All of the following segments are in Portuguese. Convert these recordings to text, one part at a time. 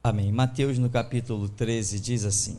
Amém. Mateus, no capítulo 13, diz assim: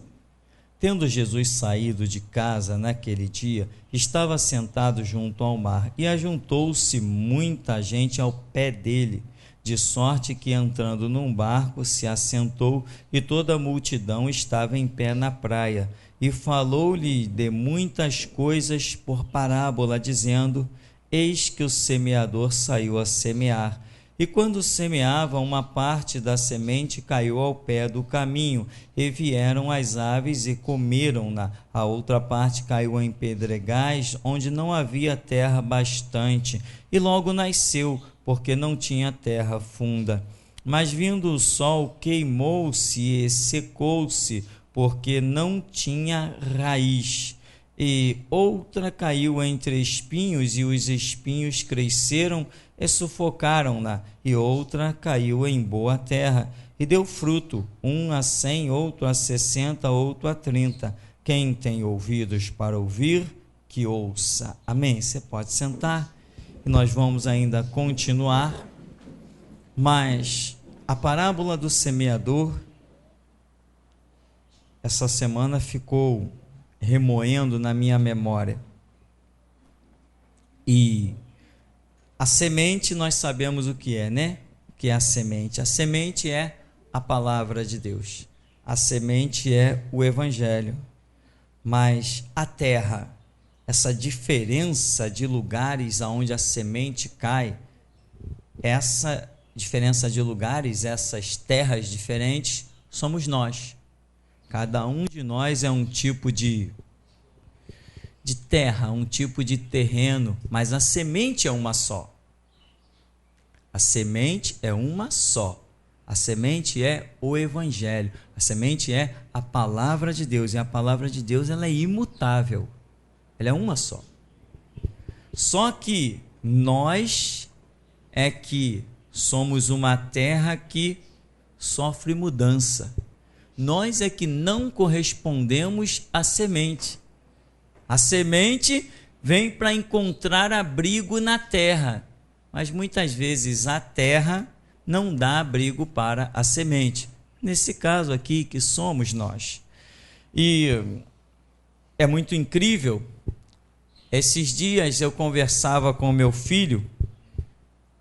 Tendo Jesus saído de casa naquele dia, estava sentado junto ao mar, e ajuntou-se muita gente ao pé dele, de sorte que, entrando num barco, se assentou, e toda a multidão estava em pé na praia. E falou-lhe de muitas coisas por parábola, dizendo: Eis que o semeador saiu a semear. E quando semeava, uma parte da semente caiu ao pé do caminho, e vieram as aves e comeram-na. A outra parte caiu em pedregais, onde não havia terra bastante, e logo nasceu, porque não tinha terra funda. Mas vindo o sol, queimou-se e secou-se, porque não tinha raiz. E outra caiu entre espinhos, e os espinhos cresceram e sufocaram-na. E outra caiu em boa terra, e deu fruto, um a 100, outro a 60, outro a 30. Quem tem ouvidos para ouvir, que ouça. Amém? Você pode sentar, e nós vamos ainda continuar, mas a parábola do semeador, essa semana ficou remoendo na minha memória. E a semente, nós sabemos o que é, né? O que é a semente? A semente é a palavra de Deus. A semente é o evangelho. Mas a terra, essa diferença de lugares aonde a semente cai, essa diferença de lugares, essas terras diferentes, somos nós. Cada um de nós é um tipo de terra, um tipo de terreno, mas a semente é uma só. A semente é uma só. A semente é o evangelho. A semente é a palavra de Deus. E a palavra de Deus, ela é imutável. Ela é uma só. Só que nós é que somos uma terra que sofre mudança. Nós é que não correspondemos à semente. A semente vem para encontrar abrigo na terra, mas muitas vezes a terra não dá abrigo para a semente. Nesse caso aqui, que somos nós. E é muito incrível. Esses dias eu conversava com meu filho,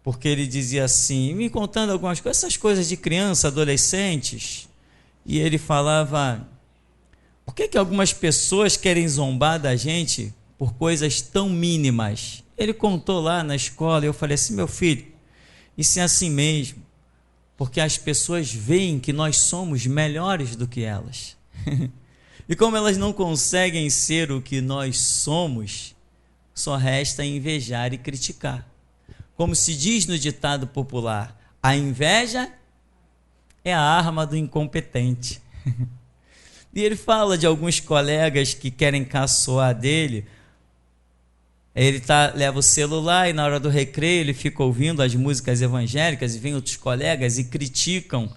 porque ele dizia assim, me contando algumas coisas, essas coisas de criança, adolescentes. E ele falava, por que algumas pessoas querem zombar da gente por coisas tão mínimas? Ele contou lá na escola, e eu falei assim, meu filho, isso é assim mesmo, porque as pessoas veem que nós somos melhores do que elas. E como elas não conseguem ser o que nós somos, só resta invejar e criticar. Como se diz no ditado popular, a inveja é a arma do incompetente. E ele fala de alguns colegas que querem caçoar dele. Ele leva o celular e na hora do recreio ele fica ouvindo as músicas evangélicas e vem outros colegas e criticam.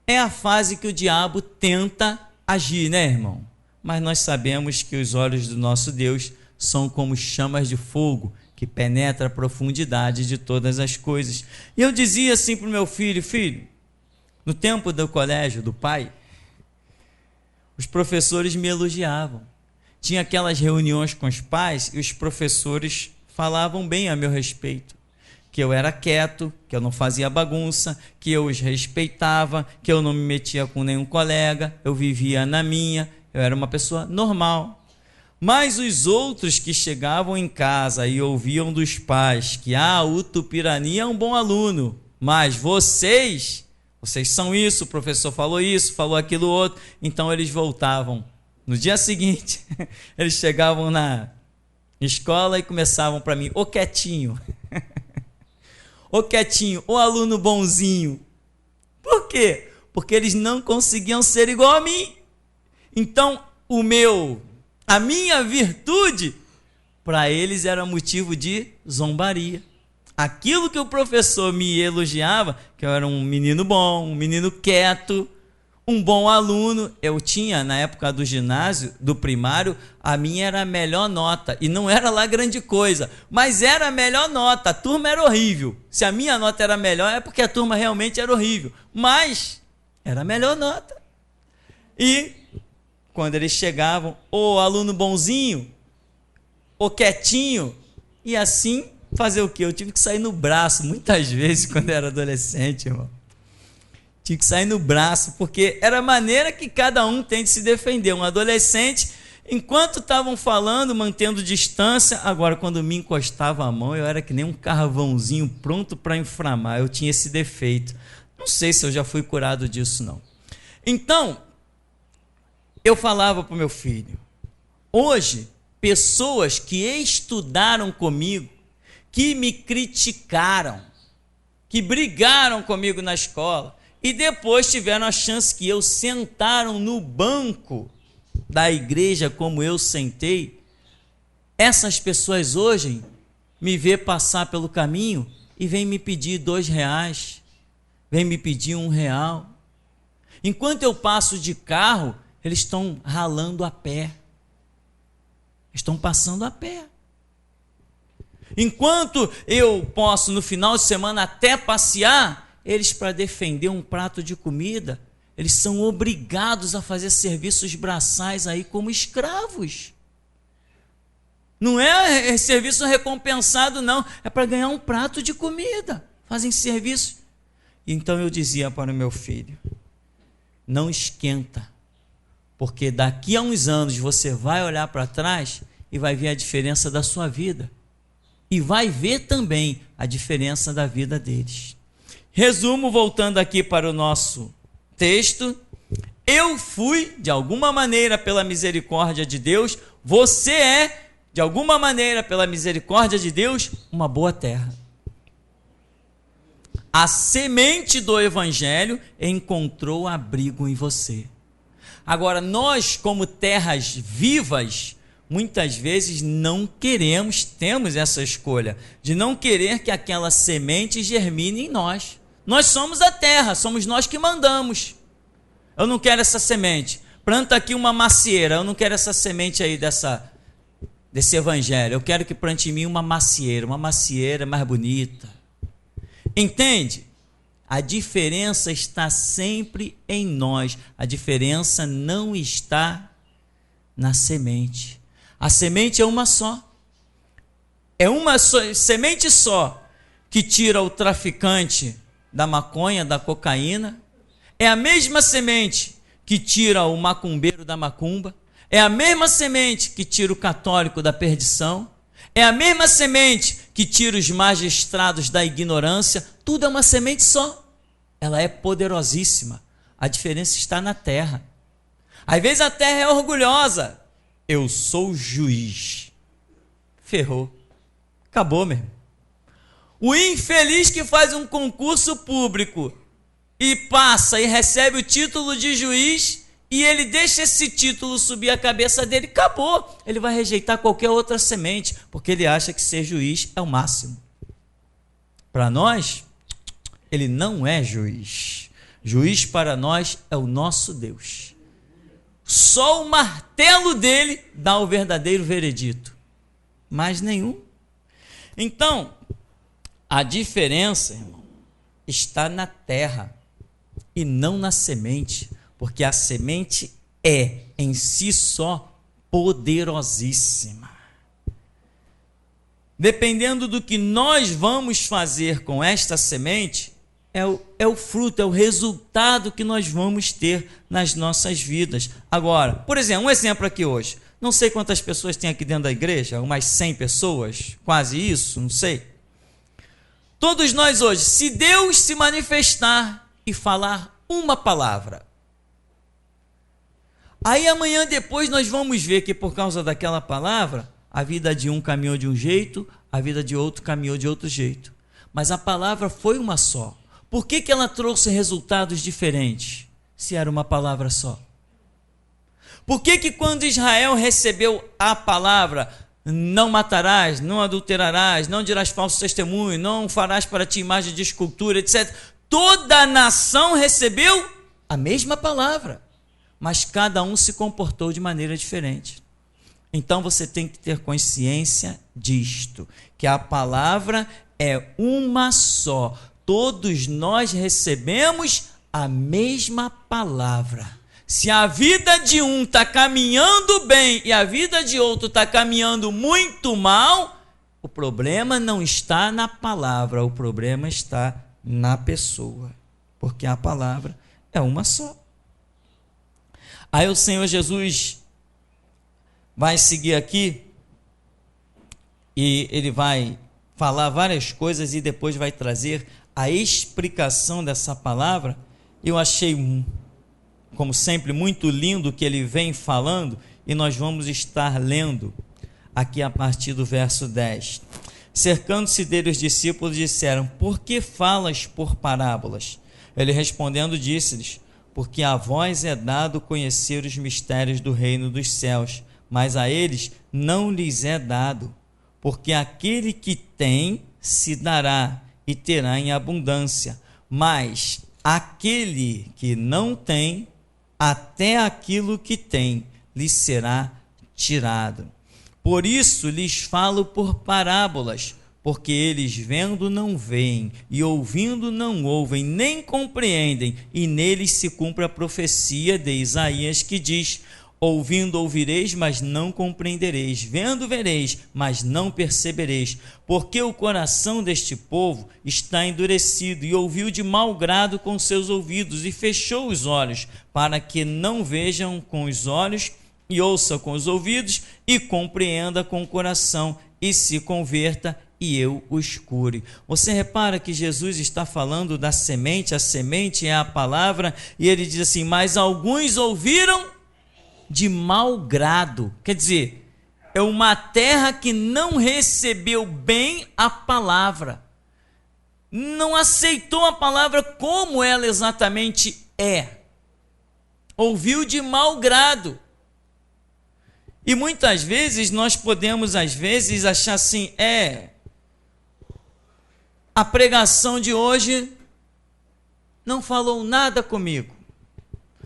É a fase que o diabo tenta agir, né, irmão? Mas nós sabemos que os olhos do nosso Deus são como chamas de fogo, que penetra a profundidade de todas as coisas. E eu dizia assim para o meu filho, filho, no tempo do colégio do pai, os professores me elogiavam. Tinha aquelas reuniões com os pais e os professores falavam bem a meu respeito. Que eu era quieto, que eu não fazia bagunça, que eu os respeitava, que eu não me metia com nenhum colega, eu vivia na minha, eu era uma pessoa normal. Mas os outros que chegavam em casa e ouviam dos pais que o Tupirani é um bom aluno, mas vocês são isso, o professor falou isso, falou aquilo outro. Então eles voltavam. No dia seguinte, eles chegavam na escola e começavam para mim, ô quietinho, ô aluno bonzinho. Por quê? Porque eles não conseguiam ser igual a mim. Então, a minha virtude, para eles era motivo de zombaria. Aquilo que o professor me elogiava, que eu era um menino bom, um menino quieto, um bom aluno, eu tinha, na época do ginásio, do primário, a minha era a melhor nota, e não era lá grande coisa, mas era a melhor nota, a turma era horrível. Se a minha nota era melhor, é porque a turma realmente era horrível, mas Era a melhor nota. E quando eles chegavam, ô aluno bonzinho, ô quietinho, e assim fazer o quê? Eu tive que sair no braço, muitas vezes, quando eu era adolescente, irmão. Tive que sair no braço, porque era a maneira que cada um tem de se defender. Um adolescente, enquanto estavam falando, mantendo distância, agora quando me encostava a mão, eu era que nem um carvãozinho pronto para inflamar. Eu tinha esse defeito. Não sei se eu já fui curado disso, não. Então, eu falava para o meu filho, hoje, pessoas que estudaram comigo, que me criticaram, que brigaram comigo na escola, e depois tiveram a chance que eu sentaram no banco da igreja como eu sentei, essas pessoas hoje me vê passar pelo caminho e vêm me pedir R$2, vêm me pedir R$1. Enquanto eu passo de carro, eles estão ralando a pé. Estão passando a pé. Enquanto eu posso, no final de semana, até passear, eles, para defender um prato de comida, eles são obrigados a fazer serviços braçais aí como escravos. Não é serviço recompensado, não. É para ganhar um prato de comida. Fazem serviço. Então eu dizia para o meu filho, não esquenta, porque daqui a uns anos você vai olhar para trás e vai ver a diferença da sua vida. E vai ver também a diferença da vida deles. Resumo, voltando aqui para o nosso texto. Eu fui, de alguma maneira, pela misericórdia de Deus. Você é, de alguma maneira, pela misericórdia de Deus, uma boa terra. A semente do Evangelho encontrou abrigo em você. Agora, nós, como terras vivas, muitas vezes não queremos, temos essa escolha, de não querer que aquela semente germine em nós. Nós somos a terra, somos nós que mandamos. Eu não quero essa semente. Planta aqui uma macieira, eu não quero essa semente aí desse evangelho. Eu quero que plante em mim uma macieira mais bonita. Entende? A diferença está sempre em nós. A diferença não está na semente. A semente é uma só. É uma semente só que tira o traficante da maconha, da cocaína. É a mesma semente que tira o macumbeiro da macumba. É a mesma semente que tira o católico da perdição. É a mesma semente que tira os magistrados da ignorância. Tudo é uma semente só. Ela é poderosíssima. A diferença está na terra. Às vezes a terra é orgulhosa. Eu sou juiz. Ferrou. Acabou mesmo. O infeliz que faz um concurso público e passa e recebe o título de juiz e ele deixa esse título subir a cabeça dele, acabou. Ele vai rejeitar qualquer outra semente, porque ele acha que ser juiz é o máximo. Para nós, ele não é juiz. Juiz para nós é o nosso Deus. Só o martelo dele dá o verdadeiro veredito. Mais nenhum. Então, a diferença, irmão, está na terra e não na semente, porque a semente é em si só poderosíssima. Dependendo do que nós vamos fazer com esta semente, é o fruto, é o resultado que nós vamos ter nas nossas vidas. Agora, por exemplo, um exemplo aqui hoje. Não sei quantas pessoas tem aqui dentro da igreja, umas 100 pessoas, quase isso, não sei. Todos nós hoje, se Deus se manifestar e falar uma palavra, aí amanhã depois nós vamos ver que por causa daquela palavra, a vida de um caminhou de um jeito, a vida de outro caminhou de outro jeito. Mas a palavra foi uma só. Por que ela trouxe resultados diferentes, se era uma palavra só? Por que quando Israel recebeu a palavra, não matarás, não adulterarás, não dirás falso testemunho, não farás para ti imagem de escultura, etc. Toda a nação recebeu a mesma palavra, mas cada um se comportou de maneira diferente. Então você tem que ter consciência disto, que a palavra é uma só. Todos nós recebemos a mesma palavra. Se a vida de um está caminhando bem e a vida de outro está caminhando muito mal, o problema não está na palavra, o problema está na pessoa, porque a palavra é uma só. Aí o Senhor Jesus vai seguir aqui e ele vai falar várias coisas e depois vai trazer a explicação dessa palavra. Eu achei, como sempre, muito lindo o que ele vem falando, e nós vamos estar lendo aqui a partir do verso 10. Cercando-se dele, os discípulos disseram: por que falas por parábolas? Ele respondendo disse-lhes: porque a vós é dado conhecer os mistérios do reino dos céus, mas a eles não lhes é dado, porque aquele que tem se dará e terá em abundância, mas aquele que não tem, até aquilo que tem lhe será tirado. Por isso lhes falo por parábolas, porque eles vendo não veem, e ouvindo não ouvem, nem compreendem, e neles se cumpre a profecia de Isaías que diz: ouvindo ouvireis, mas não compreendereis, vendo vereis, mas não percebereis, porque o coração deste povo está endurecido, e ouviu de mau grado com seus ouvidos, e fechou os olhos, para que não vejam com os olhos, e ouça com os ouvidos, e compreenda com o coração, e se converta, e eu os cure. Você repara que Jesus está falando da semente, a semente é a palavra, e ele diz assim: mas alguns ouviram de mau grado. Quer dizer, é uma terra que não recebeu bem a palavra, não aceitou a palavra como ela exatamente é, ouviu de mau grado. E muitas vezes nós podemos achar assim: a pregação de hoje não falou nada comigo,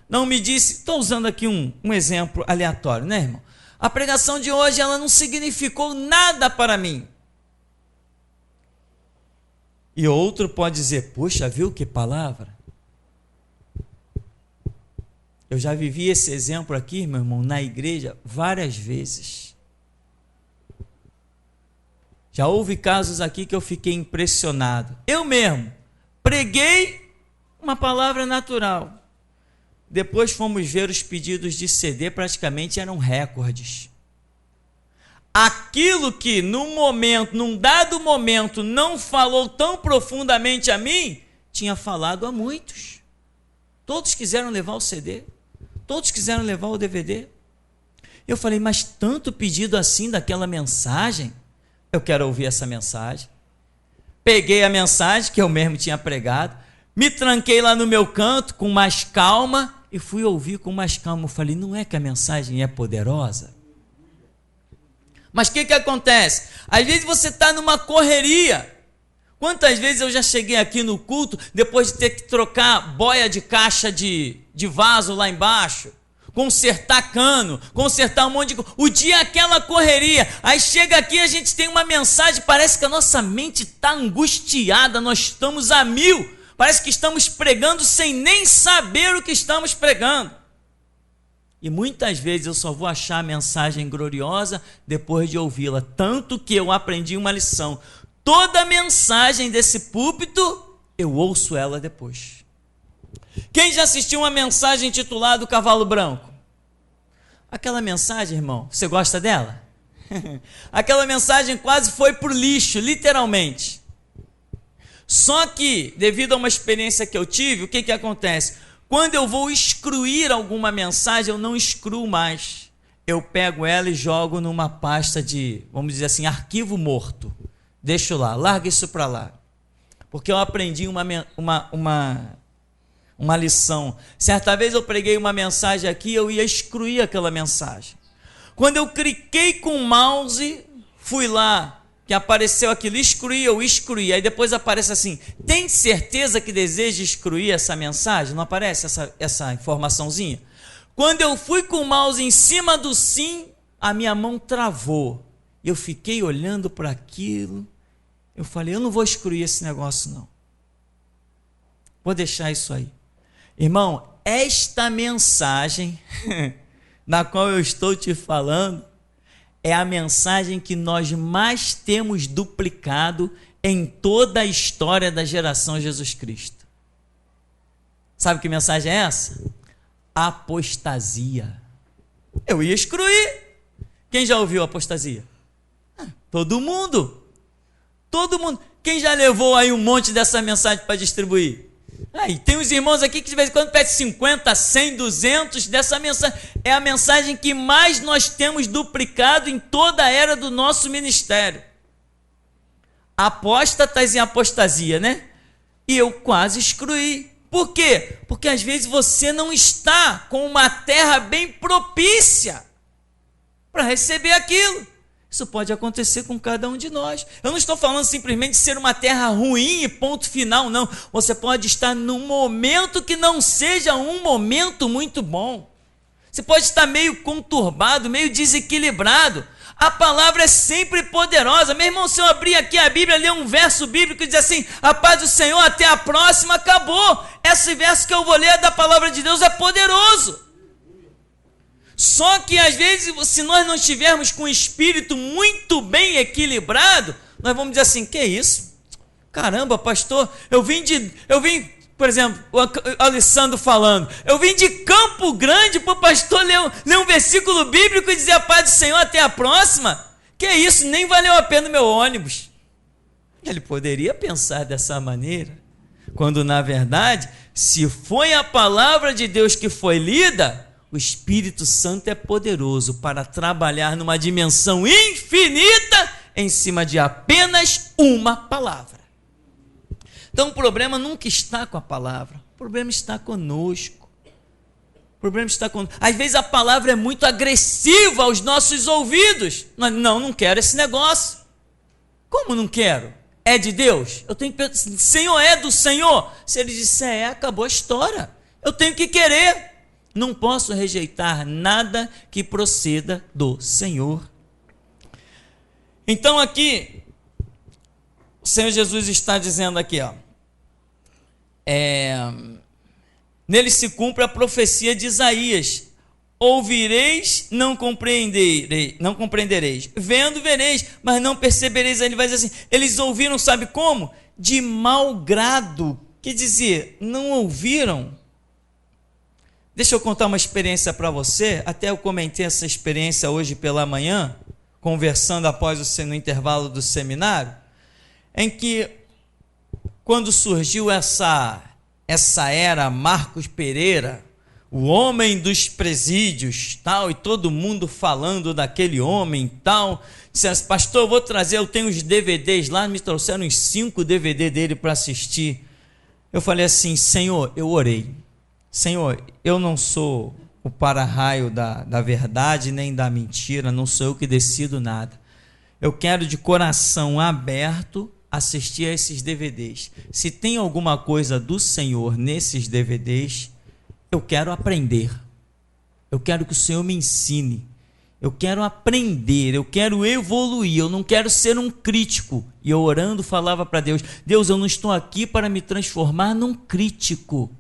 não me disse. Estou usando aqui um exemplo aleatório, né, irmão? A pregação de hoje, ela não significou nada para mim. E outro pode dizer: puxa, viu que palavra? Eu já vivi esse exemplo aqui, meu irmão, na igreja várias vezes. Já houve casos aqui que eu fiquei impressionado. Eu mesmo preguei uma palavra natural. Depois fomos ver os pedidos de CD, praticamente eram recordes. Aquilo que num dado momento, não falou tão profundamente a mim, tinha falado a muitos. Todos quiseram levar o CD, todos quiseram levar o DVD. Eu falei: mas tanto pedido assim daquela mensagem, eu quero ouvir essa mensagem. Peguei a mensagem que eu mesmo tinha pregado, me tranquei lá no meu canto com mais calma e fui ouvir com mais calma. Eu falei: não é que a mensagem é poderosa? Mas o que acontece? Às vezes você está numa correria. Quantas vezes eu já cheguei aqui no culto, depois de ter que trocar boia de caixa de vaso lá embaixo, consertar cano, consertar um monte de coisa, o dia aquela correria, aí chega aqui, a gente tem uma mensagem, parece que a nossa mente está angustiada, nós estamos a mil, parece que estamos pregando sem nem saber o que estamos pregando. E muitas vezes eu só vou achar a mensagem gloriosa depois de ouvi-la, tanto que eu aprendi uma lição: toda mensagem desse púlpito, eu ouço ela depois. Quem já assistiu uma mensagem intitulada O Cavalo Branco? Aquela mensagem, irmão, você gosta dela? Aquela mensagem quase foi para o lixo, literalmente. Só que, devido a uma experiência que eu tive, o que acontece? Quando eu vou excluir alguma mensagem, eu não excluo mais. Eu pego ela e jogo numa pasta de, vamos dizer assim, arquivo morto. Deixo lá, larga isso para lá. Porque eu aprendi uma lição. Certa vez eu preguei uma mensagem aqui, eu ia excluir aquela mensagem. Quando eu cliquei com o mouse, fui lá, que apareceu aquilo, eu excluí. Aí depois aparece assim: tem certeza que deseja excluir essa mensagem? Não aparece essa informaçãozinha? Quando eu fui com o mouse em cima do sim, a minha mão travou. Eu fiquei olhando para aquilo. Eu falei: eu não vou excluir esse negócio não. Vou deixar isso aí. Irmão, esta mensagem na qual eu estou te falando é a mensagem que nós mais temos duplicado em toda a história da geração Jesus Cristo. Sabe que mensagem é essa? Apostasia. Eu ia excluir. Quem já ouviu apostasia? Todo mundo. Todo mundo. Quem já levou aí um monte dessa mensagem para distribuir? Aí, tem uns irmãos aqui que de vez em quando pedem 50, 100, 200 dessa mensagem. É a mensagem que mais nós temos duplicado em toda a era do nosso ministério. Apóstatas em apostasia, né? E eu quase excluí. Por quê? Porque às vezes você não está com uma terra bem propícia para receber aquilo. Isso pode acontecer com cada um de nós. Eu não estou falando simplesmente de ser uma terra ruim e ponto final, não. Você pode estar num momento que não seja um momento muito bom. Você pode estar meio conturbado, meio desequilibrado. A palavra é sempre poderosa. Meu irmão, se eu abrir aqui a Bíblia, ler um verso bíblico e dizer assim, a paz do Senhor, até a próxima, acabou. Esse verso que eu vou ler da palavra de Deus é poderoso. Só que às vezes, se nós não estivermos com o espírito muito bem equilibrado, nós vamos dizer assim, que isso? Caramba, pastor, eu vim, por exemplo, o Alessandro falando, eu vim de Campo Grande para o pastor ler um versículo bíblico e dizer a paz do Senhor, até a próxima? Que isso, nem valeu a pena o meu ônibus. Ele poderia pensar dessa maneira, quando na verdade, se foi a palavra de Deus que foi lida, o Espírito Santo é poderoso para trabalhar numa dimensão infinita em cima de apenas uma palavra. Então o problema nunca está com a palavra, o problema está conosco. O problema está conosco. Às vezes a palavra é muito agressiva aos nossos ouvidos. Não quero esse negócio. Como não quero? É de Deus? Eu tenho que pensar, Senhor, é do Senhor? Se ele disser acabou a história. Eu tenho que querer. Não posso rejeitar nada que proceda do Senhor. Então aqui, o Senhor Jesus está dizendo aqui, nele se cumpre a profecia de Isaías. Ouvireis, não compreendereis. Vendo, vereis, mas não percebereis. Ele vai dizer assim, eles ouviram, sabe como? De mau grado. Quer dizer, não ouviram. Deixa eu contar uma experiência para você. Até eu comentei essa experiência hoje pela manhã, conversando no intervalo do seminário, em que quando surgiu essa era Marcos Pereira, o homem dos presídios, tal, e todo mundo falando daquele homem, tal, disse assim, pastor, eu vou trazer, eu tenho os DVDs lá, me trouxeram uns 5 DVD dele para assistir. Eu falei assim, Senhor, eu orei. Senhor, eu não sou o para-raio da verdade nem da mentira, não sou eu que decido nada. Eu quero de coração aberto assistir a esses DVDs. Se tem alguma coisa do Senhor nesses DVDs, eu quero aprender. Eu quero que o Senhor me ensine. Eu quero aprender, eu quero evoluir, eu não quero ser um crítico. E eu orando falava para Deus, Deus, eu não estou aqui para me transformar num crítico.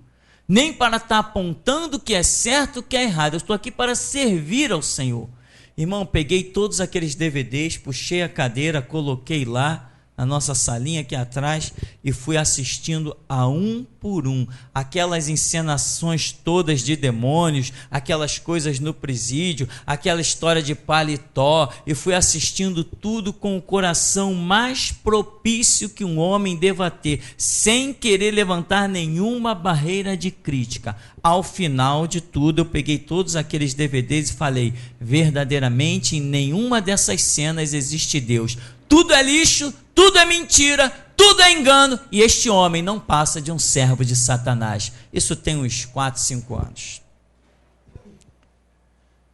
Nem para estar apontando o que é certo e o que é errado. Eu estou aqui para servir ao Senhor. Irmão, peguei todos aqueles DVDs, puxei a cadeira, coloquei lá na nossa salinha aqui atrás e fui assistindo a um por um. Aquelas encenações todas de demônios, aquelas coisas no presídio, aquela história de paletó, e fui assistindo tudo com o coração mais propício que um homem deva ter, sem querer levantar nenhuma barreira de crítica. Ao final de tudo, eu peguei todos aqueles DVDs e falei, verdadeiramente em nenhuma dessas cenas existe Deus. Tudo é lixo, tudo é mentira, tudo é engano, e este homem não passa de um servo de Satanás. Isso tem uns 4, 5 anos.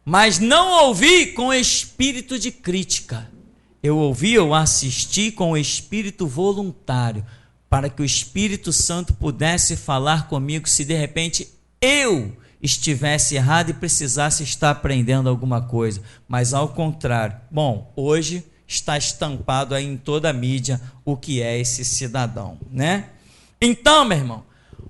Mas não ouvi com espírito de crítica. Eu assisti com espírito voluntário, para que o Espírito Santo pudesse falar comigo se de repente eu estivesse errado e precisasse estar aprendendo alguma coisa. Mas ao contrário, hoje está estampado aí em toda a mídia o que é esse cidadão, né? Então, meu irmão,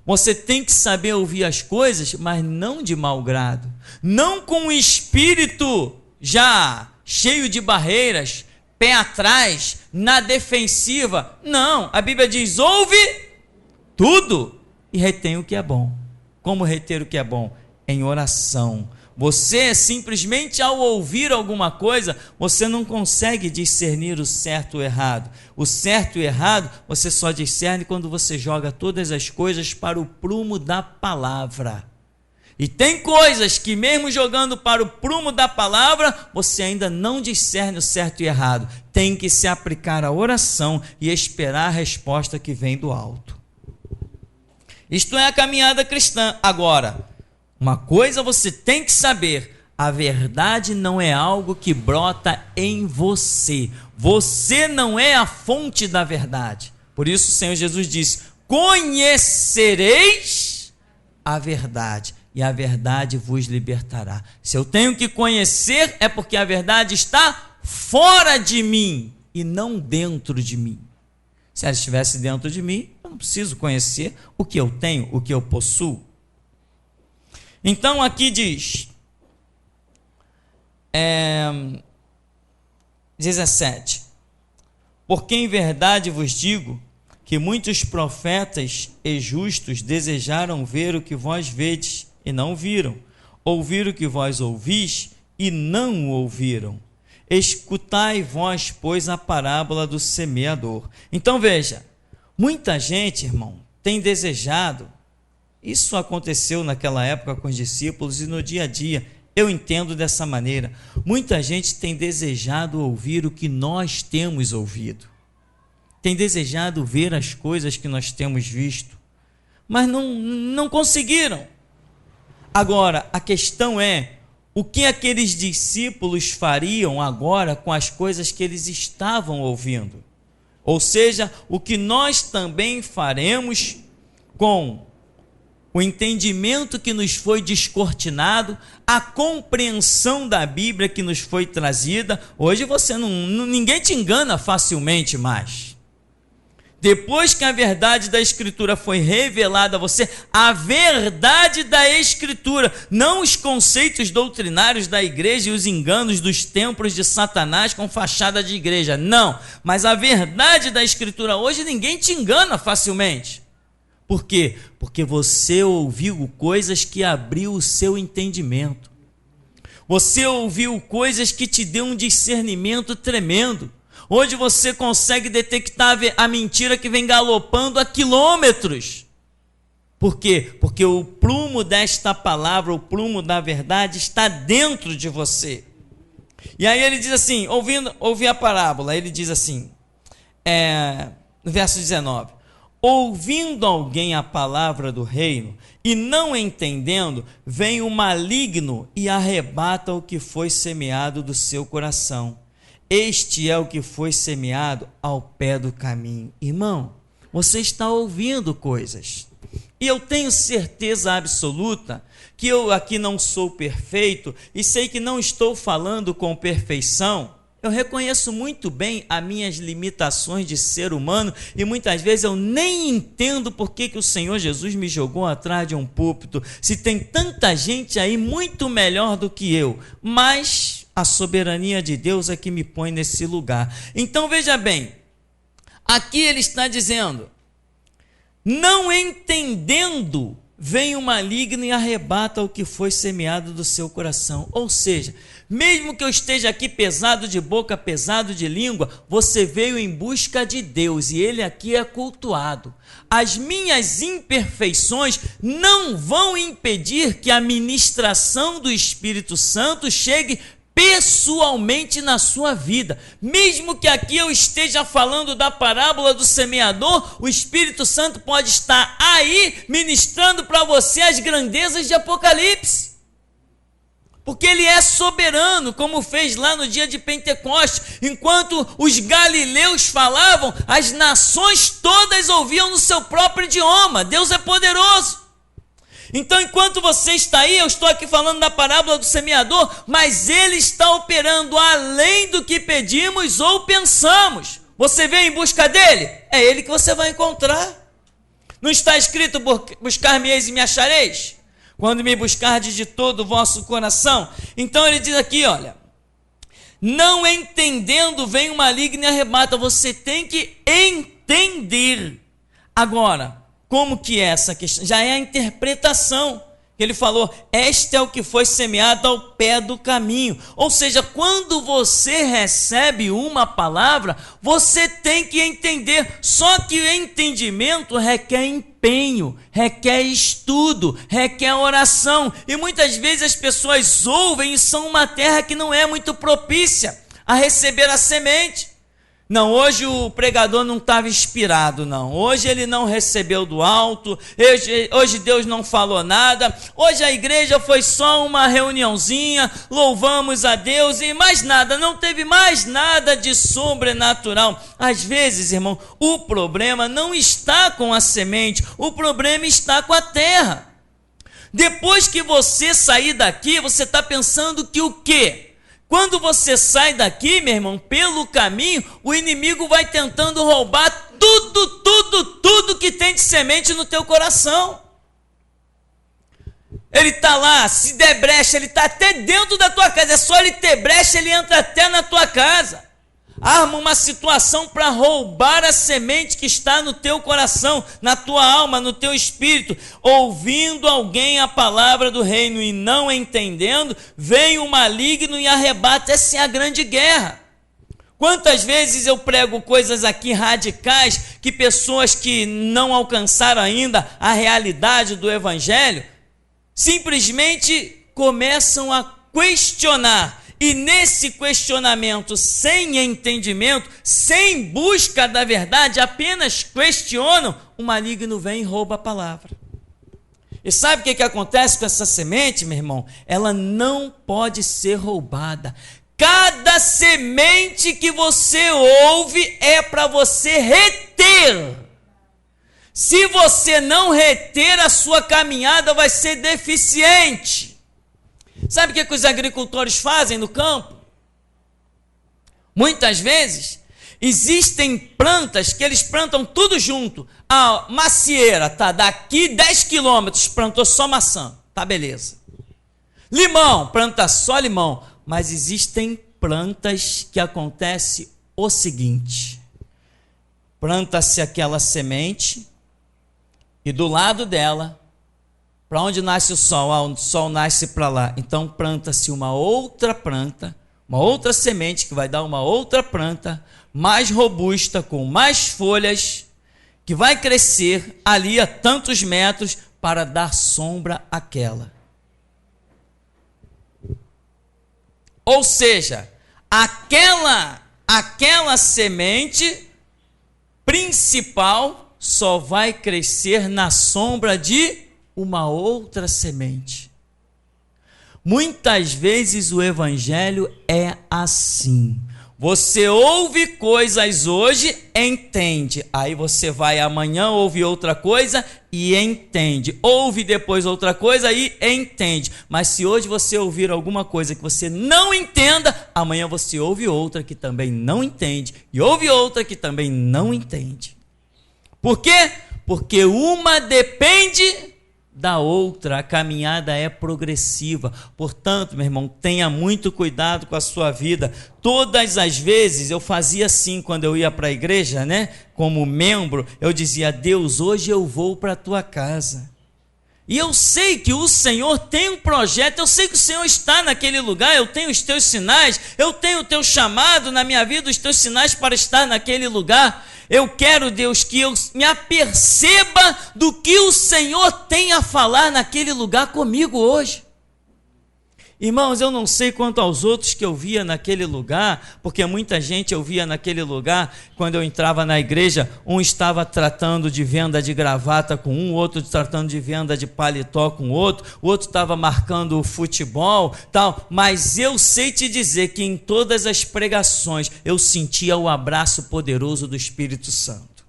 Você tem que saber ouvir as coisas, mas não de mau grado. Não com o espírito já cheio de barreiras, pé atrás, na defensiva. Não, a Bíblia diz, ouve tudo e retém o que é bom. Como reter o que é bom? Em oração. Você simplesmente ao ouvir alguma coisa, você não consegue discernir o certo e o errado. O certo e o errado, você só discerne quando você joga todas as coisas para o prumo da palavra. E tem coisas que mesmo jogando para o prumo da palavra, você ainda não discerne o certo e errado. Tem que se aplicar a oração e esperar a resposta que vem do alto. Isto é a caminhada cristã. Agora, uma coisa você tem que saber, a verdade não é algo que brota em você. Você não é a fonte da verdade. Por isso o Senhor Jesus disse, conhecereis a verdade, e a verdade vos libertará. Se eu tenho que conhecer, é porque a verdade está fora de mim e não dentro de mim. Se ela estivesse dentro de mim, eu não preciso conhecer o que eu tenho, o que eu possuo. Então aqui diz, 17, porque em verdade vos digo, que muitos profetas e justos desejaram ver o que vós vedes e não viram, ouvir o que vós ouvis e não o ouviram. Escutai vós, pois, a parábola do semeador. Então veja, muita gente, irmão, tem desejado, isso aconteceu naquela época com os discípulos e no dia a dia, eu entendo dessa maneira, muita gente tem desejado ouvir o que nós temos ouvido, tem desejado ver as coisas que nós temos visto, mas não conseguiram. Agora, a questão é, o que aqueles discípulos fariam agora com as coisas que eles estavam ouvindo? Ou seja, o que nós também faremos com o entendimento que nos foi descortinado, a compreensão da Bíblia que nos foi trazida. Hoje ninguém te engana facilmente mais. Depois que a verdade da Escritura foi revelada a você, a verdade da Escritura, não os conceitos doutrinários da igreja e os enganos dos templos de Satanás com fachada de igreja, não, mas a verdade da Escritura, hoje ninguém te engana facilmente. Por quê? Porque você ouviu coisas que abriu o seu entendimento, você ouviu coisas que te deu um discernimento tremendo, onde você consegue detectar a mentira que vem galopando a quilômetros. Por quê? Porque o prumo desta palavra, o prumo da verdade está dentro de você. E aí ele diz assim, ouvi a parábola, ele diz assim, no verso 19, ouvindo alguém a palavra do reino e não entendendo, vem o maligno e arrebata o que foi semeado do seu coração. Este é o que foi semeado ao pé do caminho. Irmão, você está ouvindo coisas. E eu tenho certeza absoluta que eu aqui não sou perfeito e sei que não estou falando com perfeição. Eu reconheço muito bem as minhas limitações de ser humano e muitas vezes eu nem entendo por que o Senhor Jesus me jogou atrás de um púlpito, se tem tanta gente aí muito melhor do que eu, mas a soberania de Deus é que me põe nesse lugar. Então veja bem, aqui ele está dizendo, não entendendo, vem o maligno e arrebata o que foi semeado do seu coração. Ou seja, mesmo que eu esteja aqui pesado de boca, pesado de língua, você veio em busca de Deus e ele aqui é cultuado. As minhas imperfeições não vão impedir que a ministração do Espírito Santo chegue pessoalmente na sua vida. Mesmo que aqui eu esteja falando da parábola do semeador, o Espírito Santo pode estar aí ministrando para você as grandezas de Apocalipse, porque ele é soberano, como fez lá no dia de Pentecostes. Enquanto os galileus falavam, as nações todas ouviam no seu próprio idioma. Deus é poderoso. Então, enquanto você está aí, eu estou aqui falando da parábola do semeador, mas ele está operando além do que pedimos ou pensamos. Você veio em busca dele? É ele que você vai encontrar. Não está escrito: buscar-me-eis e me achareis, quando me buscardes de todo o vosso coração? Então ele diz aqui, olha, não entendendo, vem o maligno e arrebata. Você tem que entender. Agora, como que é essa questão? Já é a interpretação. Ele falou: este é o que foi semeado ao pé do caminho. Ou seja, quando você recebe uma palavra, você tem que entender. Só que o entendimento requer empenho, requer estudo, requer oração. E muitas vezes as pessoas ouvem e são uma terra que não é muito propícia a receber a semente. Não, hoje o pregador não estava inspirado, não. Hoje ele não recebeu do alto. Hoje Deus não falou nada. Hoje a igreja foi só uma reuniãozinha. Louvamos a Deus e mais nada. Não teve mais nada de sobrenatural. Às vezes, irmão, o problema não está com a semente. O problema está com a terra. Depois que você sair daqui, você está pensando que o quê? Quando você sai daqui, meu irmão, pelo caminho, o inimigo vai tentando roubar tudo que tem de semente no teu coração. Ele está lá, se der brecha, ele está até dentro da tua casa. É só ele ter brecha, ele entra até na tua casa. Arma uma situação para roubar a semente que está no teu coração, na tua alma, no teu espírito. Ouvindo alguém a palavra do reino e não entendendo, vem o maligno e arrebata. Essa é a grande guerra. Quantas vezes eu prego coisas aqui radicais, que pessoas que não alcançaram ainda a realidade do evangelho, simplesmente começam a questionar. E nesse questionamento, sem entendimento, sem busca da verdade, apenas questionam, o maligno vem e rouba a palavra. E sabe o que acontece com essa semente, meu irmão? Ela não pode ser roubada. Cada semente que você ouve é para você reter. Se você não reter, a sua caminhada vai ser deficiente. Sabe o que os agricultores fazem no campo? Muitas vezes, existem plantas que eles plantam tudo junto. A macieira está daqui 10 quilômetros, plantou só maçã, tá beleza. Limão, planta só limão. Mas existem plantas que acontece o seguinte: planta-se aquela semente e do lado dela, para onde nasce o sol? O sol nasce para lá. Então planta-se uma outra planta, uma outra semente que vai dar uma outra planta mais robusta, com mais folhas, que vai crescer ali a tantos metros para dar sombra àquela. Ou seja, aquela semente principal só vai crescer na sombra de uma outra semente. Muitas vezes o evangelho é assim. Você ouve coisas hoje, entende. Aí você vai amanhã, ouve outra coisa e entende. Ouve depois outra coisa e entende. Mas se hoje você ouvir alguma coisa que você não entenda, amanhã você ouve outra que também não entende. E ouve outra que também não entende. Por quê? Porque uma depende da outra, a caminhada é progressiva. Portanto, meu irmão, tenha muito cuidado com a sua vida. Todas as vezes eu fazia assim, quando eu ia para a igreja, né? Como membro, eu dizia: Deus, hoje eu vou para a tua casa. E eu sei que o Senhor tem um projeto, eu sei que o Senhor está naquele lugar, eu tenho os teus sinais, eu tenho o teu chamado na minha vida, os teus sinais para estar naquele lugar. Eu quero, Deus, que eu me aperceba do que o Senhor tem a falar naquele lugar comigo hoje. Irmãos, eu não sei quanto aos outros que eu via naquele lugar, porque muita gente eu via naquele lugar, quando eu entrava na igreja, um estava tratando de venda de gravata com um, outro tratando de venda de paletó com outro, o outro estava marcando o futebol, tal. Mas eu sei te dizer que em todas as pregações eu sentia o abraço poderoso do Espírito Santo.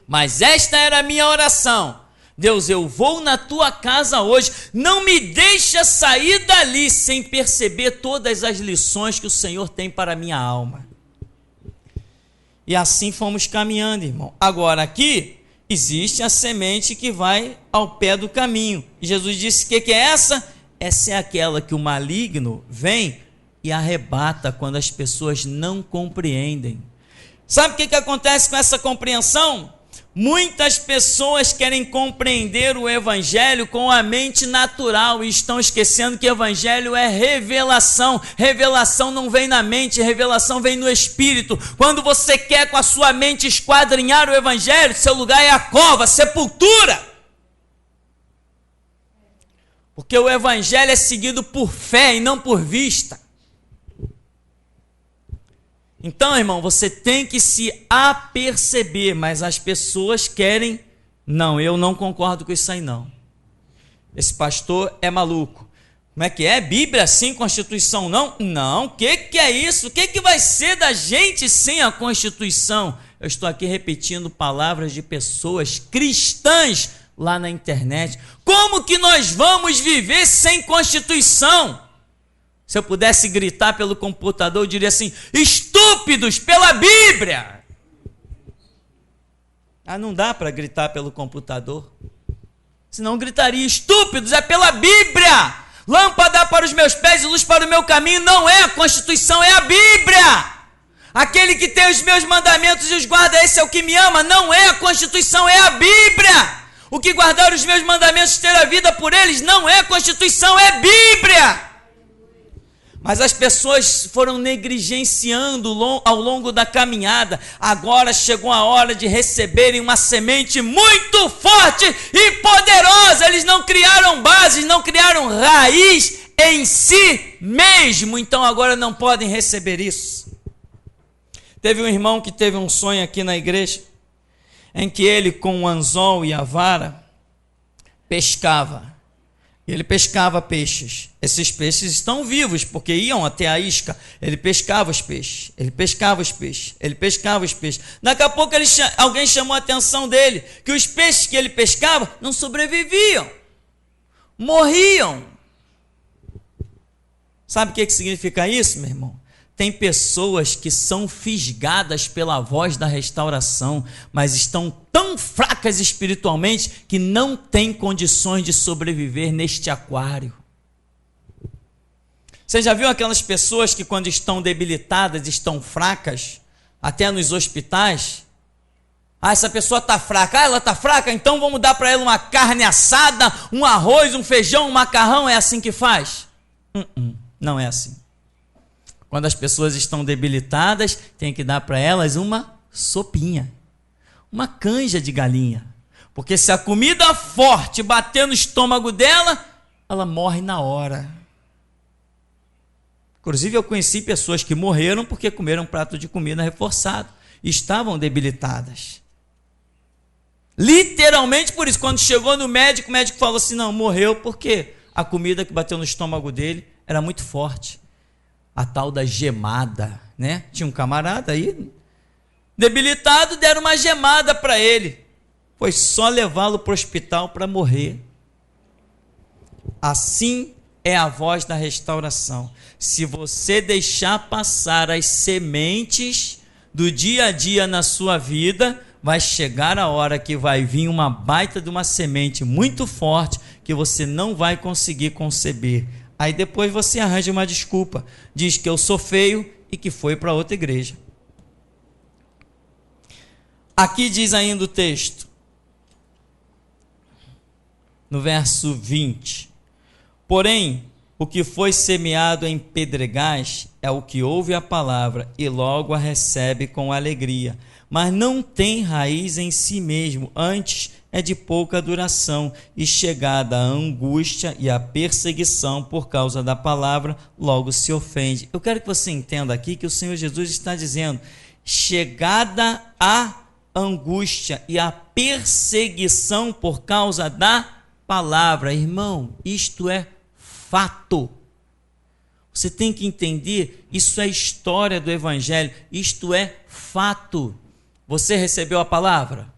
Mas esta era a minha oração: Deus, eu vou na tua casa hoje, não me deixa sair dali sem perceber todas as lições que o Senhor tem para a minha alma. E assim fomos caminhando, irmão. Agora aqui, existe a semente que vai ao pé do caminho. E Jesus disse: o que é essa? Essa é aquela que o maligno vem e arrebata quando as pessoas não compreendem. Sabe o que acontece com essa compreensão? Muitas pessoas querem compreender o Evangelho com a mente natural e estão esquecendo que o Evangelho é revelação. Revelação não vem na mente, revelação vem no Espírito. Quando você quer com a sua mente esquadrinhar o Evangelho, seu lugar é a cova, a sepultura. Porque o Evangelho é seguido por fé e não por vista. Então, irmão, você tem que se aperceber, mas as pessoas querem, não, eu não concordo com isso aí não. Esse pastor é maluco. Como é que é? Bíblia sim, Constituição não? Não, o que é isso? O que vai ser da gente sem a Constituição? Eu estou aqui repetindo palavras de pessoas cristãs lá na internet. Como que nós vamos viver sem Constituição? Se eu pudesse gritar pelo computador, eu diria assim: estúpidos, pela Bíblia! Ah, não dá para gritar pelo computador. Senão gritaria: estúpidos, é pela Bíblia! Lâmpada para os meus pés e luz para o meu caminho não é a Constituição, é a Bíblia! Aquele que tem os meus mandamentos e os guarda, esse é o que me ama, não é a Constituição, é a Bíblia! O que guardar os meus mandamentos e ter a vida por eles não é a Constituição, é a Bíblia! Mas as pessoas foram negligenciando ao longo da caminhada. Agora chegou a hora de receberem uma semente muito forte e poderosa. Eles não criaram bases, não criaram raiz em si mesmo. Então agora não podem receber isso. Teve um irmão que teve um sonho aqui na igreja, em que ele, com o anzol e a vara, pescava. Ele pescava peixes. Esses peixes estão vivos, porque iam até a isca. Ele pescava os peixes. Ele pescava os peixes. Ele pescava os peixes. Daqui a pouco alguém chamou a atenção dele, que os peixes que ele pescava não sobreviviam. Morriam. Sabe o que significa isso, meu irmão? Tem pessoas que são fisgadas pela voz da restauração, mas estão tão fracas espiritualmente que não têm condições de sobreviver neste aquário. Você já viu aquelas pessoas que, quando estão debilitadas, estão fracas, até nos hospitais? Ah, essa pessoa está fraca. Ah, ela está fraca, então vamos dar para ela uma carne assada, um arroz, um feijão, um macarrão. É assim que faz? Não é assim. Quando as pessoas estão debilitadas, tem que dar para elas uma sopinha, uma canja de galinha. Porque se a comida forte bater no estômago dela, ela morre na hora. Inclusive, eu conheci pessoas que morreram porque comeram um prato de comida reforçado e estavam debilitadas. Literalmente por isso. Quando chegou no médico, o médico falou assim: não, morreu porque a comida que bateu no estômago dele era muito forte. A tal da gemada, né? Tinha um camarada aí, debilitado, deram uma gemada para ele. Foi só levá-lo para o hospital para morrer. Assim é a voz da restauração. Se você deixar passar as sementes do dia a dia na sua vida, vai chegar a hora que vai vir uma baita de uma semente muito forte que você não vai conseguir conceber. Aí depois você arranja uma desculpa, diz que eu sou feio e que foi para outra igreja. Aqui diz ainda o texto, no verso 20: porém, o que foi semeado em pedregais é o que ouve a palavra e logo a recebe com alegria, mas não tem raiz em si mesmo, antes é de pouca duração, e chegada a angústia e a perseguição por causa da palavra, logo se ofende. Eu quero que você entenda aqui que o Senhor Jesus está dizendo: chegada a angústia e a perseguição por causa da palavra. Irmão, isto é fato. Você tem que entender, isso é história do Evangelho, isto é fato. Você recebeu a palavra?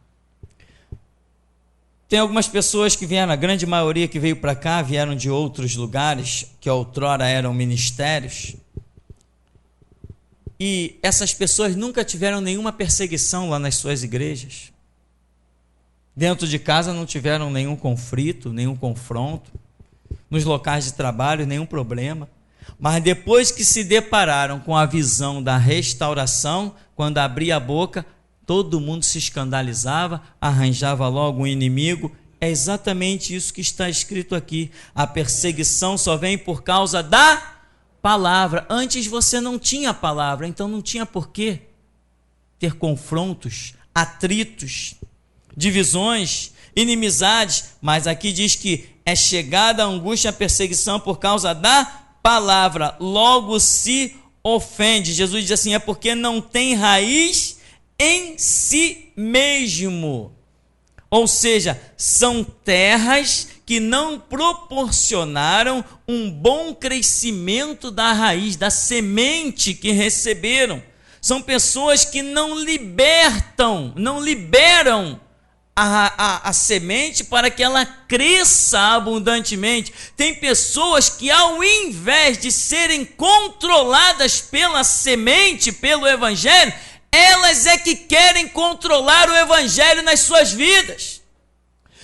Tem algumas pessoas que vieram, a grande maioria que veio para cá, vieram de outros lugares, que outrora eram ministérios. E essas pessoas nunca tiveram nenhuma perseguição lá nas suas igrejas. Dentro de casa não tiveram nenhum conflito, nenhum confronto. Nos locais de trabalho, nenhum problema. Mas depois que se depararam com a visão da restauração, quando abria a boca, todo mundo se escandalizava, arranjava logo um inimigo. É exatamente isso que está escrito aqui. A perseguição só vem por causa da palavra. Antes você não tinha palavra, então não tinha por que ter confrontos, atritos, divisões, inimizades. Mas aqui diz que é chegada a angústia, a perseguição por causa da palavra. Logo se ofende. Jesus diz assim, é porque não tem raiz em si mesmo. Ou seja, são terras que não proporcionaram um bom crescimento da raiz, da semente que receberam. São pessoas que não liberam a semente para que ela cresça abundantemente. Tem pessoas que, ao invés de serem controladas pela semente, pelo evangelho, elas é que querem controlar o evangelho nas suas vidas.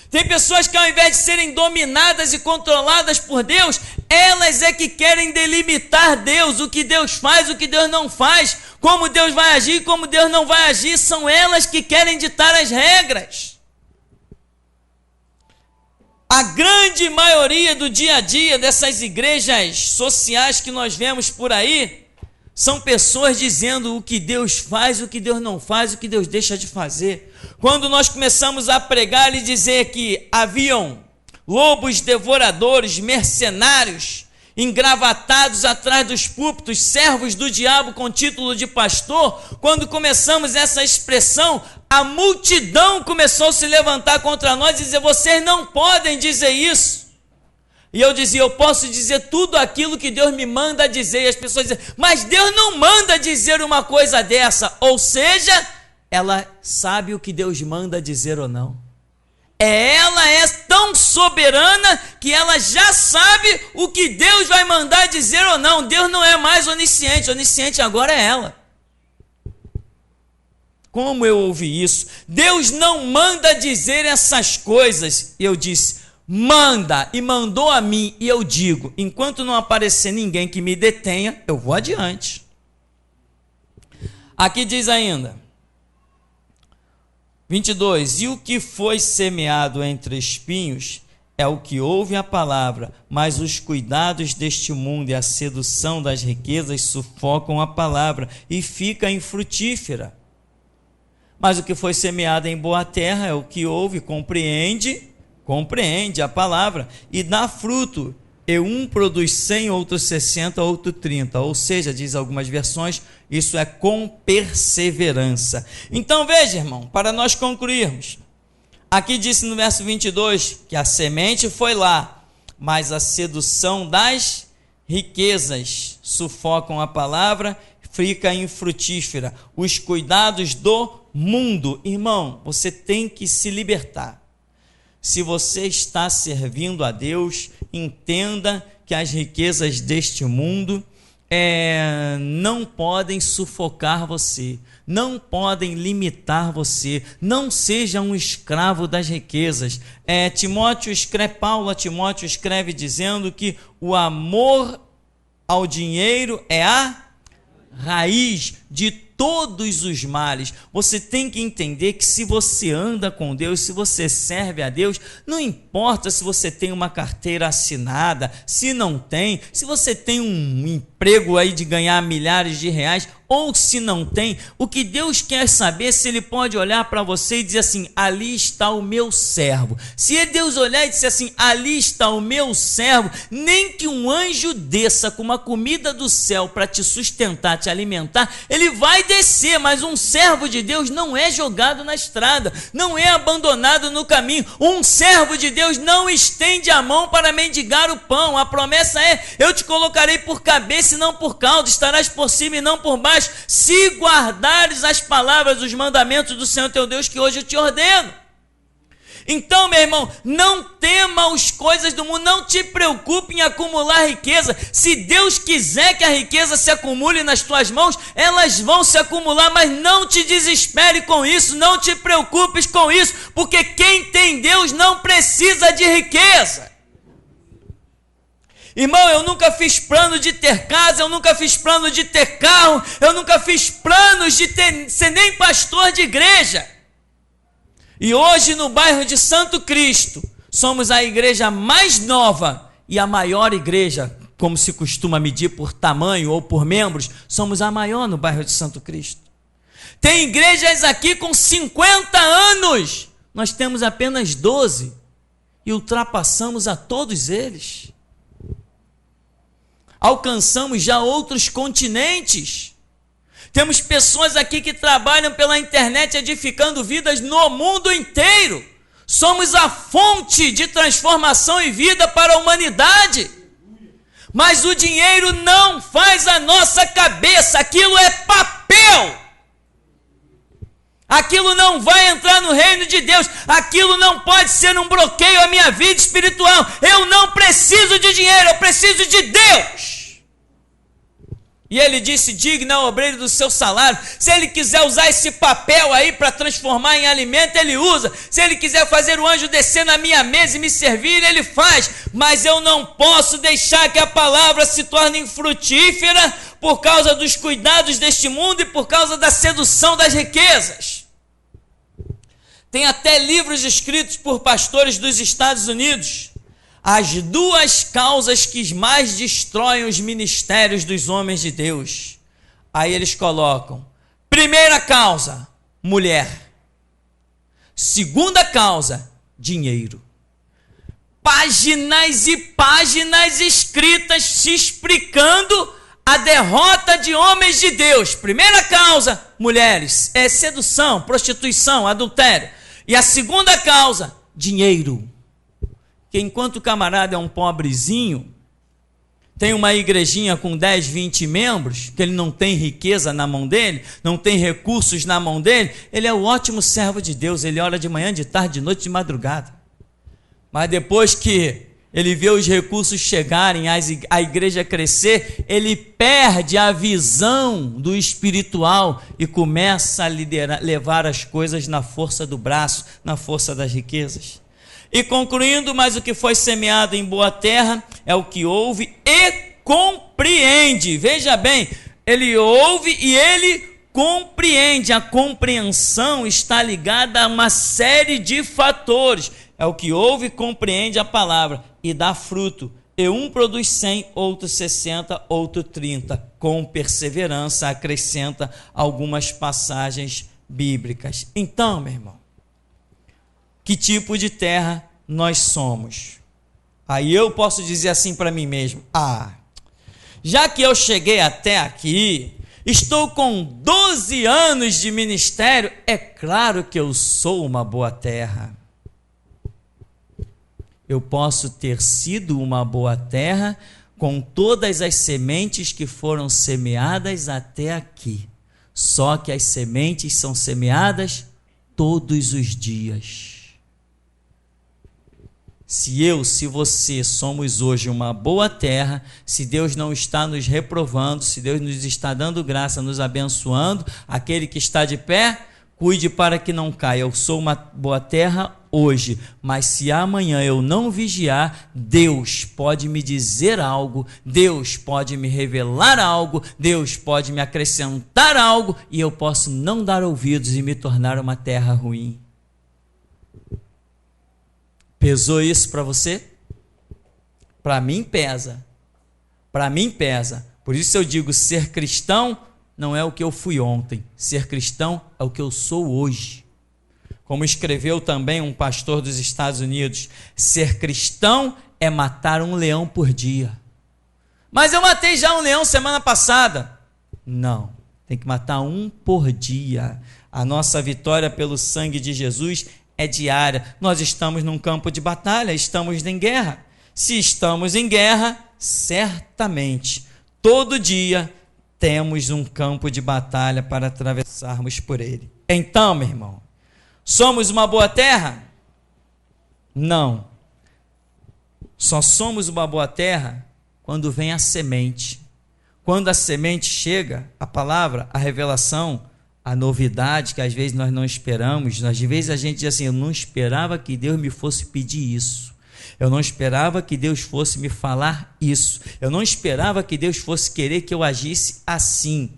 Tem pessoas que, ao invés de serem dominadas e controladas por Deus, elas é que querem delimitar Deus, o que Deus faz, o que Deus não faz, como Deus vai agir e como Deus não vai agir. São elas que querem ditar as regras. A grande maioria do dia a dia dessas igrejas sociais que nós vemos por aí, são pessoas dizendo o que Deus faz, o que Deus não faz, o que Deus deixa de fazer. Quando nós começamos a pregar e dizer que haviam lobos devoradores, mercenários, engravatados atrás dos púlpitos, servos do diabo com título de pastor, quando começamos essa expressão, a multidão começou a se levantar contra nós e dizer, vocês não podem dizer isso. E eu dizia, eu posso dizer tudo aquilo que Deus me manda dizer. E as pessoas dizem, mas Deus não manda dizer uma coisa dessa. Ou seja, ela sabe o que Deus manda dizer ou não. Ela é tão soberana que ela já sabe o que Deus vai mandar dizer ou não. Deus não é mais onisciente, onisciente agora é ela. Como eu ouvi isso? Deus não manda dizer essas coisas. Eu disse, manda, e mandou a mim, e eu digo, enquanto não aparecer ninguém que me detenha, eu vou adiante. Aqui diz ainda, 22, e o que foi semeado entre espinhos é o que ouve a palavra, mas os cuidados deste mundo e a sedução das riquezas sufocam a palavra e fica infrutífera. Mas o que foi semeado em boa terra é o que ouve, compreende a palavra e dá fruto, e um produz 100, outro 60, outro 30, ou seja, diz algumas versões, isso é com perseverança. Então veja, irmão, para nós concluirmos, aqui disse no verso 22, que a semente foi lá, mas a sedução das riquezas sufocam a palavra, fica infrutífera, os cuidados do mundo. Irmão, você tem que se libertar. Se você está servindo a Deus, entenda que as riquezas deste mundo não podem sufocar você, não podem limitar você, não seja um escravo das riquezas. Paulo a Timóteo escreve dizendo que o amor ao dinheiro é a raiz de todos os males. Você tem que entender que se você anda com Deus, se você serve a Deus, não importa se você tem uma carteira assinada, se não tem, se você tem um emprego aí de ganhar milhares de reais, ou se não tem, o que Deus quer saber é se Ele pode olhar para você e dizer assim, ali está o meu servo. Se Deus olhar e dizer assim, ali está o meu servo, nem que um anjo desça com uma comida do céu para te sustentar, te alimentar, ele vai descer, mas um servo de Deus não é jogado na estrada, não é abandonado no caminho. Um servo de Deus não estende a mão para mendigar o pão. A promessa é, eu te colocarei por cabeça e não por cauda, estarás por cima e não por baixo, se guardares as palavras, os mandamentos do Senhor teu Deus que hoje eu te ordeno. Então, meu irmão, não tema as coisas do mundo, não te preocupe em acumular riqueza. Se Deus quiser que a riqueza se acumule nas tuas mãos, elas vão se acumular, mas não te desespere com isso, não te preocupes com isso, porque quem tem Deus não precisa de riqueza. Irmão, eu nunca fiz plano de ter casa, eu nunca fiz plano de ter carro, eu nunca fiz planos de ser nem pastor de igreja. E hoje no bairro de Santo Cristo, somos a igreja mais nova e a maior igreja, como se costuma medir por tamanho ou por membros, somos a maior no bairro de Santo Cristo. Tem igrejas aqui com 50 anos, nós temos apenas 12 e ultrapassamos a todos eles. Alcançamos já outros continentes. Temos pessoas aqui que trabalham pela internet edificando vidas no mundo inteiro. Somos a fonte de transformação e vida para a humanidade. Mas o dinheiro não faz a nossa cabeça, aquilo é papel. Aquilo não vai entrar no reino de Deus, aquilo não pode ser um bloqueio à minha vida espiritual. Eu não preciso de dinheiro, eu preciso de Deus. E ele disse, digno é o obreiro do seu salário. Se ele quiser usar esse papel aí para transformar em alimento, ele usa. Se ele quiser fazer o anjo descer na minha mesa e me servir, ele faz. Mas eu não posso deixar que a palavra se torne infrutífera por causa dos cuidados deste mundo e por causa da sedução das riquezas. Tem até livros escritos por pastores dos Estados Unidos. As duas causas que mais destroem os ministérios dos homens de Deus. Aí eles colocam: primeira causa, mulher. Segunda causa, dinheiro. Páginas e páginas escritas se explicando a derrota de homens de Deus. Primeira causa, mulheres, é sedução, prostituição, adultério. E a segunda causa, dinheiro. Que enquanto o camarada é um pobrezinho, tem uma igrejinha com 10, 20 membros, que ele não tem riqueza na mão dele, não tem recursos na mão dele, ele é o ótimo servo de Deus, ele ora de manhã, de tarde, de noite, de madrugada. Mas depois que ele vê os recursos chegarem, a igreja crescer, ele perde a visão do espiritual e começa a levar as coisas na força do braço, na força das riquezas. E concluindo, mas o que foi semeado em boa terra é o que ouve e compreende. Veja bem, ele ouve e ele compreende. A compreensão está ligada a uma série de fatores. É o que ouve e compreende a palavra e dá fruto. E um produz 100, outro 60, outro 30. Com perseverança acrescenta algumas passagens bíblicas. Então, meu irmão, que tipo de terra nós somos? Aí eu posso dizer assim para mim mesmo: já que eu cheguei até aqui, estou com 12 anos de ministério, é claro que eu sou uma boa terra. Eu posso ter sido uma boa terra com todas as sementes que foram semeadas até aqui. Só que as sementes são semeadas todos os dias. Se você somos hoje uma boa terra, se Deus não está nos reprovando, se Deus nos está dando graça, nos abençoando, aquele que está de pé, cuide para que não caia. Eu sou uma boa terra hoje, mas se amanhã eu não vigiar, Deus pode me dizer algo, Deus pode me revelar algo, Deus pode me acrescentar algo, e eu posso não dar ouvidos e me tornar uma terra ruim. Pesou isso para você? Para mim pesa. Para mim pesa. Por isso eu digo, ser cristão não é o que eu fui ontem. Ser cristão é o que eu sou hoje. Como escreveu também um pastor dos Estados Unidos, ser cristão é matar um leão por dia. Mas eu matei já um leão semana passada. Não, tem que matar um por dia. A nossa vitória pelo sangue de Jesus é diária. Nós estamos num campo de batalha, estamos em guerra. Se estamos em guerra, certamente, todo dia temos um campo de batalha para atravessarmos por ele. Então, meu irmão, somos uma boa terra? Não. Só somos uma boa terra quando vem a semente. Quando a semente chega, a palavra, a revelação, a novidade que às vezes nós não esperamos, às vezes a gente diz assim, eu não esperava que Deus me fosse pedir isso. Eu não esperava que Deus fosse me falar isso. Eu não esperava que Deus fosse querer que eu agisse assim.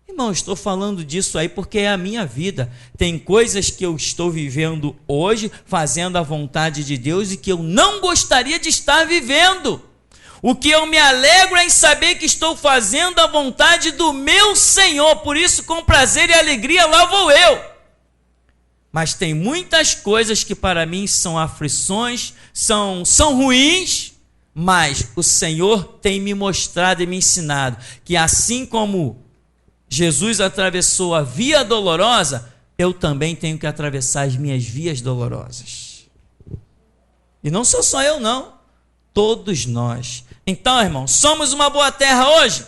Irmão, estou falando disso aí porque é a minha vida. Tem coisas que eu estou vivendo hoje, fazendo a vontade de Deus e que eu não gostaria de estar vivendo. O que eu me alegro é em saber que estou fazendo a vontade do meu Senhor. Por isso, com prazer e alegria, lá vou eu. Mas tem muitas coisas que para mim são aflições, são ruins, mas o Senhor tem me mostrado e me ensinado que assim como Jesus atravessou a via dolorosa, eu também tenho que atravessar as minhas vias dolorosas. E não sou só eu não, todos nós. Então, irmão, somos uma boa terra hoje,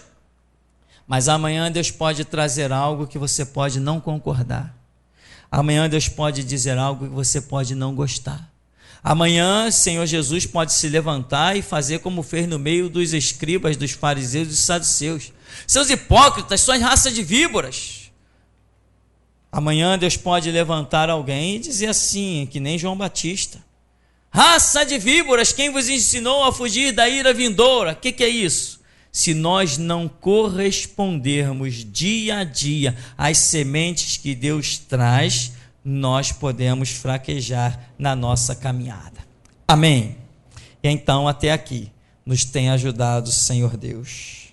mas amanhã Deus pode trazer algo que você pode não concordar. Amanhã Deus pode dizer algo que você pode não gostar. Amanhã, Senhor Jesus pode se levantar e fazer como fez no meio dos escribas, dos fariseus e dos saduceus. Seus hipócritas, suas raças de víboras. Amanhã Deus pode levantar alguém e dizer assim, que nem João Batista. Raça de víboras, quem vos ensinou a fugir da ira vindoura? O que é isso? Se nós não correspondermos dia a dia às sementes que Deus traz, nós podemos fraquejar na nossa caminhada. Amém? E então, até aqui, nos tem ajudado o Senhor Deus.